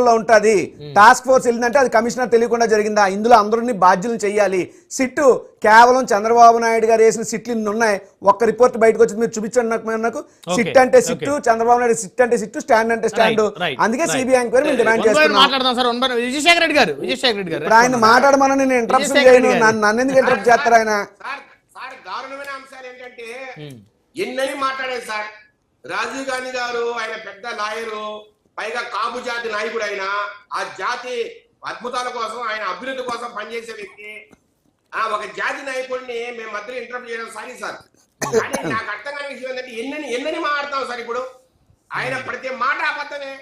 ఉంటది. Task force వెళ్ళిందంటే అది కమిషనర్ తెలియకుండా జరిగిందా? ఇందులో అందరినీ బాధ్యులను చెయ్యాలి. సిట్టు కేవలం చంద్రబాబు నాయుడు గారు వేసిన సిట్లు ఇన్ని ఉన్నాయి. ఒక్క రిపోర్ట్ బయటకు వచ్చింది, మీరు చూపించండి నాకు. సిట్ అంటే సిట్టు, చంద్రబాబు నాయుడు సిట్ అంటే సిట్టు, స్టాండ్ అంటే స్టాండ్. అందుకే సిబిఐ ఎంక్వైరీ మేము డిమాండ్ చేస్తున్నాం. విజయశేఖర రెడ్డి గారు ఇప్పుడు ఆయన మాట్లాడమని నేను ఇంటరప్షన్ చేయను. నన్ను ఎందుకు ఇంటరప్ట్ చేస్తారు ఆయన? దారుణమైన అంశాలు ఏంటంటే ఎన్నని మాట్లాడారు సార్. రాజీవ్ గాంధీ గారు ఆయన పెద్ద లాయరు, పైగా కాపు జాతి నాయకుడు. ఆయన ఆ జాతి అద్భుతాల కోసం, ఆయన అభివృద్ధి కోసం పనిచేసే వ్యక్తి. ఒక జాతి నాయకుడిని మేము మధ్యలో ఇంటరప్ట్ చేయడం సారీ సార్. కానీ నాకు అర్థం కాని విషయం ఏంటంటే ఎన్నని మాట్లాడతాం సార్. ఇప్పుడు ఆయన ప్రతి మాట అబద్ధమే,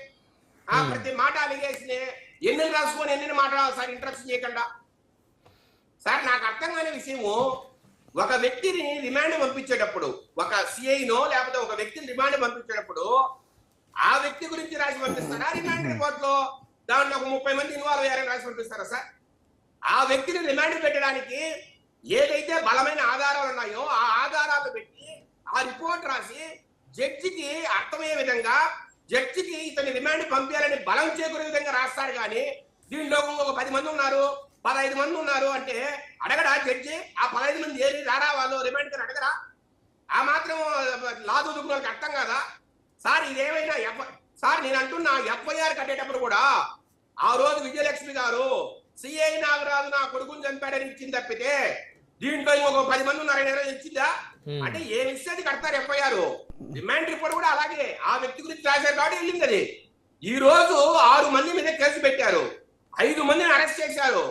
ప్రతి మాట అలిగేసినే. ఎన్నని రాసుకొని ఎన్నని మాట్లాడాలి సార్ ఇంటరప్షన్ చేయకుండా? సార్ నాకు అర్థం కాని విషయము, ఒక వ్యక్తిని రిమాండ్ పంపించేటప్పుడు, ఒక సిఐనో లేకపోతే ఒక వ్యక్తిని రిమాండ్ పంపించేటప్పుడు ఆ వ్యక్తి గురించి రాసి పంపిస్తారా? రిమాండ్ రిపోర్ట్ లో దాంట్లో ఒక 30 మంది ఇన్వాల్వ్ అయ్యారని రాసి పంపిస్తారా సార్? ఆ వ్యక్తిని రిమాండ్ పెట్టడానికి ఏదైతే బలమైన ఆధారాలు ఉన్నాయో ఆ ఆధారాలు పెట్టి ఆ రిపోర్ట్ రాసి జడ్జికి అర్థమయ్యే విధంగా, జడ్జికి ఇతని రిమాండ్ పంపించాలని బలం చేకూరే విధంగా రాస్తారు. కానీ దీంట్లో ఒక 10 మంది ఉన్నారు, 15 మంది ఉన్నారు అంటే అడగడా జడ్జి? ఆ 15 మంది ఏది రారా వాళ్ళు రిమాండ్ కి అడగరా? ఆ మాత్రం లాదు వాళ్ళకి అర్థం కదా సార్? ఇదేమైనా సార్ నేను అంటున్నా, ఎఫ్ఐఆర్ కట్టేటప్పుడు కూడా ఆ రోజు విజయలక్ష్మి గారు సిఐ నాగరాజు నా కొడుకుని చంపాడని ఇచ్చింది తప్పితే దీంట్లో ఇంకొక 10 మంది ఉన్నారని ఇచ్చిందా? అంటే ఏమి ఇచ్చేది కడతారు ఎఫ్ఐఆర్. రిమాండ్ రిపోర్ట్ కూడా అలాగే ఆ వ్యక్తి గురించి రాశారు కాబట్టి వెళ్ళింది అది. ఈ రోజు 6 మంది మీద కేసు పెట్టారు, 5 మందిని అరెస్ట్ చేశారు,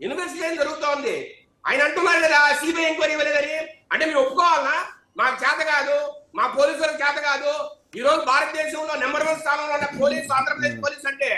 ఇన్వెస్టిగేషన్ జరుగుతోంది. ఆయన అంటున్నారు కదా సిబిఐ ఎంక్వైరీ ఇవ్వలేదని. అంటే మీరు ఒప్పుకోవాలన్నా? మాకు చేత కాదు, మా పోలీసులకు చేత కాదు. ఈ రోజు భారతదేశంలో నెంబర్ 1 స్థానంలో ఉన్న పోలీసు ఆంధ్రప్రదేశ్ పోలీస్ అంటే